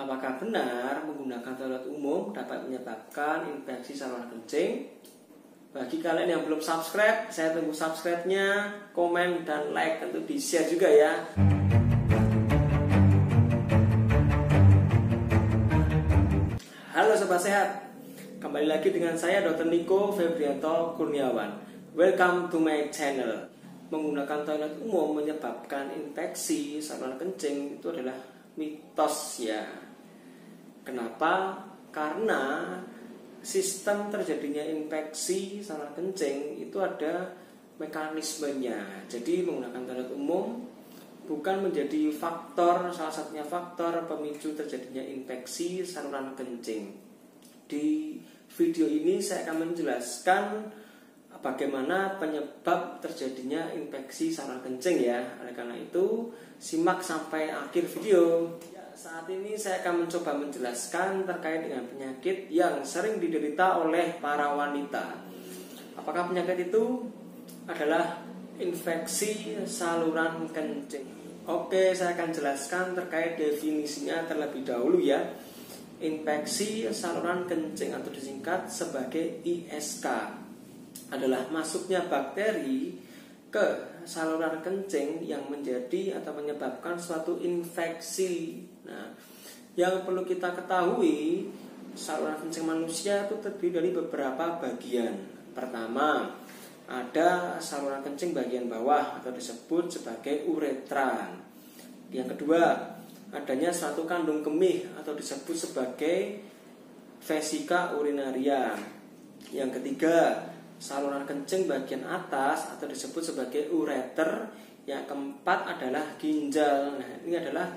Apakah benar menggunakan toilet umum dapat menyebabkan infeksi saluran kencing? Bagi kalian yang belum subscribe, saya tunggu subscribe-nya, komen, dan like, tentu di-share juga ya. Halo Sobat Sehat, kembali lagi dengan saya Dr. Niko Febrianto Kurniawan. Welcome to my channel. Menggunakan toilet umum menyebabkan infeksi saluran kencing itu adalah mitos ya. Kenapa? Karena sistem terjadinya infeksi saluran kencing itu ada mekanismenya. Jadi menggunakan toilet umum bukan menjadi salah satunya faktor pemicu terjadinya infeksi saluran kencing. Di video ini saya akan menjelaskan bagaimana penyebab terjadinya infeksi saluran kencing ya. Oleh karena itu, simak sampai akhir video. Saat ini saya akan mencoba menjelaskan terkait dengan penyakit yang sering diderita oleh para wanita. Apakah penyakit itu adalah infeksi saluran kencing? Oke, saya akan jelaskan terkait definisinya terlebih dahulu ya. Infeksi saluran kencing atau disingkat sebagai ISK adalah masuknya bakteri ke saluran kencing yang menjadi atau menyebabkan suatu infeksi. Nah, yang perlu kita ketahui, saluran kencing manusia itu terdiri dari beberapa bagian. Pertama, ada saluran kencing bagian bawah atau disebut sebagai uretra. Yang kedua, adanya suatu kandung kemih atau disebut sebagai vesika urinaria. Yang ketiga, saluran kencing bagian atas atau disebut sebagai ureter. Yang keempat adalah ginjal. Nah, ini adalah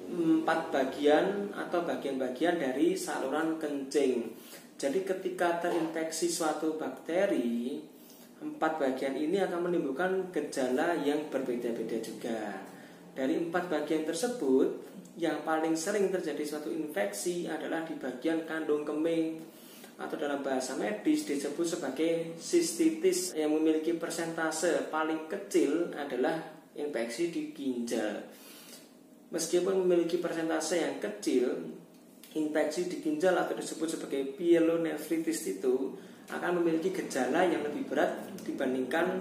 4 bagian atau bagian-bagian dari saluran kencing. Jadi ketika terinfeksi suatu bakteri, 4 bagian ini akan menimbulkan gejala yang berbeda-beda juga. Dari 4 bagian tersebut, yang paling sering terjadi suatu infeksi adalah di bagian kandung kemih atau dalam bahasa medis disebut sebagai sistitis, yang memiliki persentase paling kecil adalah infeksi di ginjal. Meskipun memiliki persentase yang kecil, infeksi di ginjal atau disebut sebagai pyelonefritis itu akan memiliki gejala yang lebih berat dibandingkan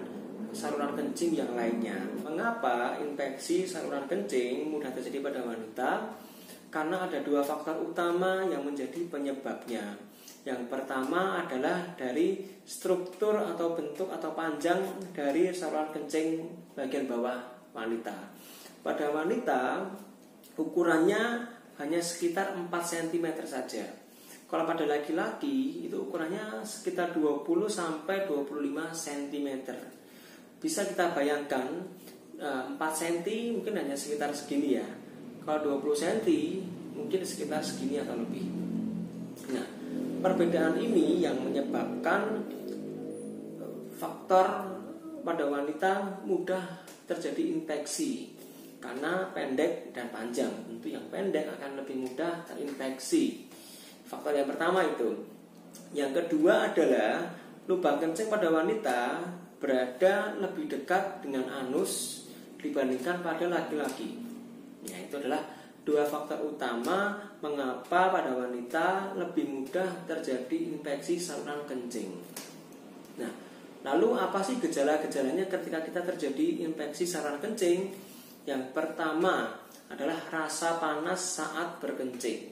saluran kencing yang lainnya. Mengapa infeksi saluran kencing mudah terjadi pada wanita? Karena ada 2 faktor utama yang menjadi penyebabnya. Yang pertama adalah dari struktur atau bentuk atau panjang dari saluran kencing bagian bawah wanita. Pada wanita, ukurannya hanya sekitar 4 cm saja. Kalau pada laki-laki, itu ukurannya sekitar 20 sampai 25 cm. Bisa kita bayangkan, 4 cm mungkin hanya sekitar segini ya. Kalau 20 cm mungkin sekitar segini atau lebih. Nah, perbedaan ini yang menyebabkan faktor pada wanita mudah terjadi infeksi. Karena pendek dan panjang, tentu yang pendek akan lebih mudah terinfeksi. Faktor yang pertama itu. Yang kedua adalah lubang kencing pada wanita berada lebih dekat dengan anus dibandingkan pada laki-laki. Ya, itu adalah 2 faktor utama mengapa pada wanita lebih mudah terjadi infeksi saluran kencing. Nah, lalu apa sih gejala-gejalanya ketika kita terjadi infeksi saluran kencing? Yang pertama adalah rasa panas saat berkencing.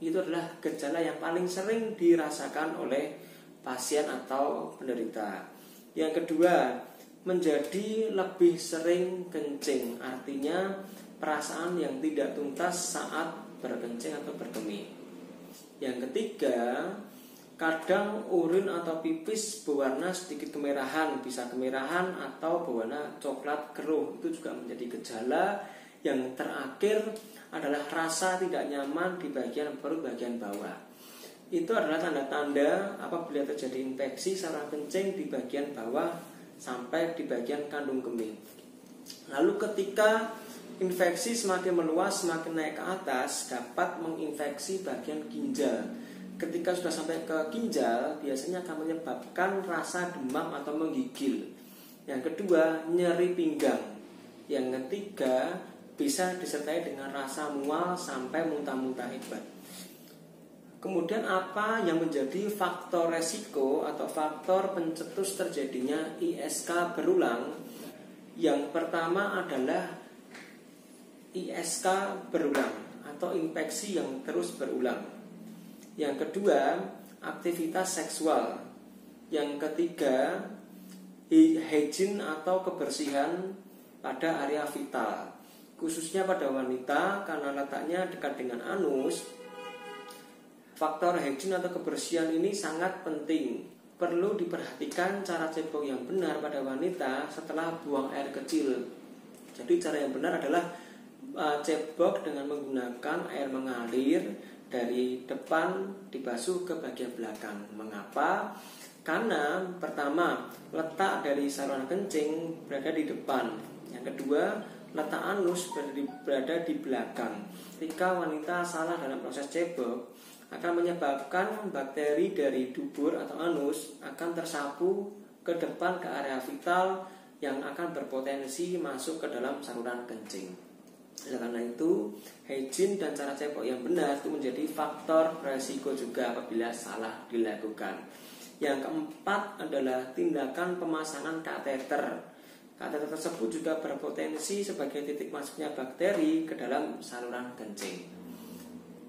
Itu adalah gejala yang paling sering dirasakan oleh pasien atau penderita. Yang kedua, menjadi lebih sering kencing. Artinya perasaan yang tidak tuntas saat berkencing atau berkemih. Yang ketiga, kadang urin atau pipis berwarna sedikit kemerahan, bisa kemerahan atau berwarna coklat keruh. Itu juga menjadi gejala. Yang terakhir adalah rasa tidak nyaman di bagian perut bagian bawah. Itu adalah tanda-tanda apabila terjadi infeksi saluran kencing di bagian bawah sampai di bagian kandung kemih. Lalu ketika infeksi semakin meluas, semakin naik ke atas, dapat menginfeksi bagian ginjal. Ketika sudah sampai ke ginjal, biasanya akan menyebabkan rasa demam atau menggigil. Yang kedua, nyeri pinggang. Yang ketiga, bisa disertai dengan rasa mual sampai muntah-muntah hebat. Kemudian apa yang menjadi faktor resiko atau faktor pencetus terjadinya ISK berulang? Yang pertama adalah ISK berulang atau infeksi yang terus berulang. Yang kedua, aktivitas seksual. Yang ketiga, hygiene atau kebersihan pada area vital, khususnya pada wanita karena letaknya dekat dengan anus. Faktor hygiene atau kebersihan ini sangat penting. Perlu diperhatikan cara cebok yang benar pada wanita setelah buang air kecil. Jadi cara yang benar adalah cebok dengan menggunakan air mengalir dari depan dibasuh ke bagian belakang. Mengapa? Karena pertama, letak dari saluran kencing berada di depan. Yang kedua, letak anus berada di belakang. Jika wanita salah dalam proses cebok, akan menyebabkan bakteri dari dubur atau anus akan tersapu ke depan ke area vital yang akan berpotensi masuk ke dalam saluran kencing. Karena itu, hygiene dan cara cebok yang benar itu menjadi faktor resiko juga apabila salah dilakukan. Yang keempat adalah tindakan pemasangan kateter. Kateter tersebut juga berpotensi sebagai titik masuknya bakteri ke dalam saluran kencing.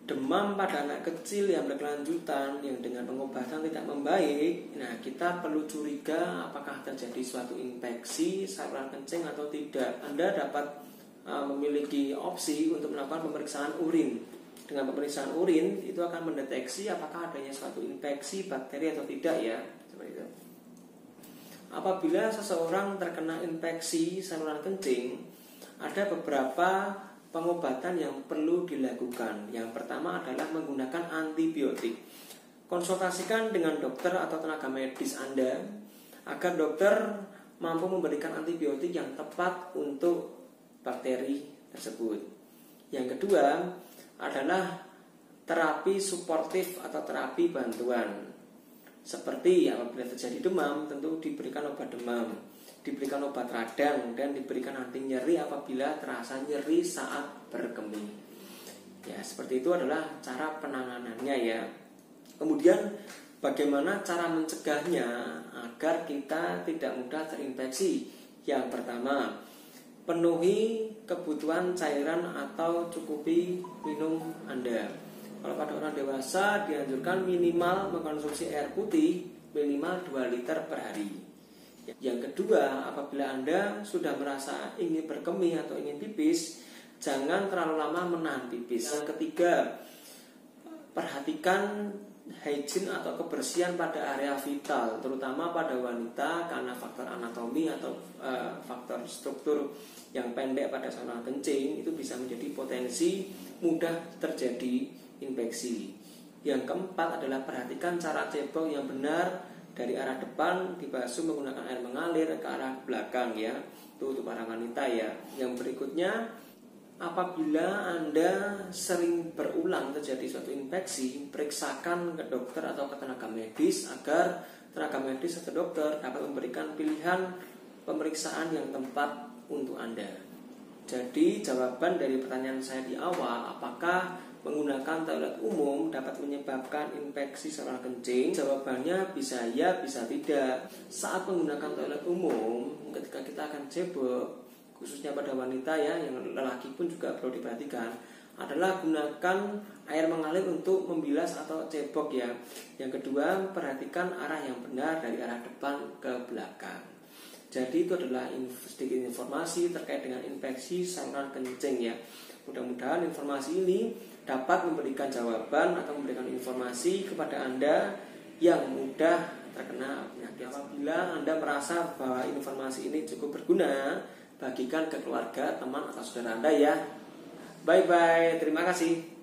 Demam pada anak kecil yang berkelanjutan yang dengan pengobatan tidak membaik, nah kita perlu curiga apakah terjadi suatu infeksi saluran kencing atau tidak. Anda dapat memiliki opsi untuk melakukan pemeriksaan urin. Dengan pemeriksaan urin itu akan mendeteksi apakah adanya suatu infeksi bakteri atau tidak ya, seperti itu. Apabila seseorang terkena infeksi saluran kencing, ada beberapa pengobatan yang perlu dilakukan. Yang pertama adalah menggunakan antibiotik. Konsultasikan dengan dokter atau tenaga medis Anda agar dokter mampu memberikan antibiotik yang tepat untuk bakteri tersebut. Yang kedua adalah terapi suportif atau terapi bantuan. Seperti apabila terjadi demam, tentu diberikan obat demam, diberikan obat radang, dan diberikan anti nyeri apabila terasa nyeri saat berkemih. Ya, seperti itu adalah cara penanganannya ya. Kemudian bagaimana cara mencegahnya agar kita tidak mudah terinfeksi? Yang pertama, penuhi kebutuhan cairan atau cukupi minum Anda. Kalau pada orang dewasa dianjurkan minimal mengkonsumsi air putih minimal 2 liter per hari. Yang kedua, apabila Anda sudah merasa ingin berkemih atau ingin pipis, jangan terlalu lama menahan pipis. Yang ketiga, perhatikan hygiene atau kebersihan pada area vital, terutama pada wanita karena faktor anatomi atau faktor struktur yang pendek pada saluran kencing itu bisa menjadi potensi mudah terjadi infeksi. Yang keempat adalah perhatikan cara cebok yang benar dari arah depan dibasuh menggunakan air mengalir ke arah belakang ya. Itu untuk para wanita ya. Yang berikutnya, apabila Anda sering berulang terjadi suatu infeksi, periksakan ke dokter atau ke tenaga medis agar tenaga medis atau dokter dapat memberikan pilihan pemeriksaan yang tepat untuk Anda. Jadi jawaban dari pertanyaan saya di awal, apakah menggunakan toilet umum dapat menyebabkan infeksi saluran kencing? Jawabannya bisa ya, bisa tidak. Saat menggunakan toilet umum, ketika kita akan cebok, khususnya pada wanita ya, yang lelaki pun juga perlu diperhatikan, adalah gunakan air mengalir untuk membilas atau cebok ya. Yang kedua, perhatikan arah yang benar dari arah depan ke belakang. Jadi itu adalah sedikit informasi terkait dengan infeksi saluran kencing ya. Mudah-mudahan informasi ini dapat memberikan jawaban atau memberikan informasi kepada Anda yang mudah terkena penyakit. Apabila Anda merasa bahwa informasi ini cukup berguna, bagikan ke keluarga, teman, atau saudara Anda ya. Bye-bye, terima kasih.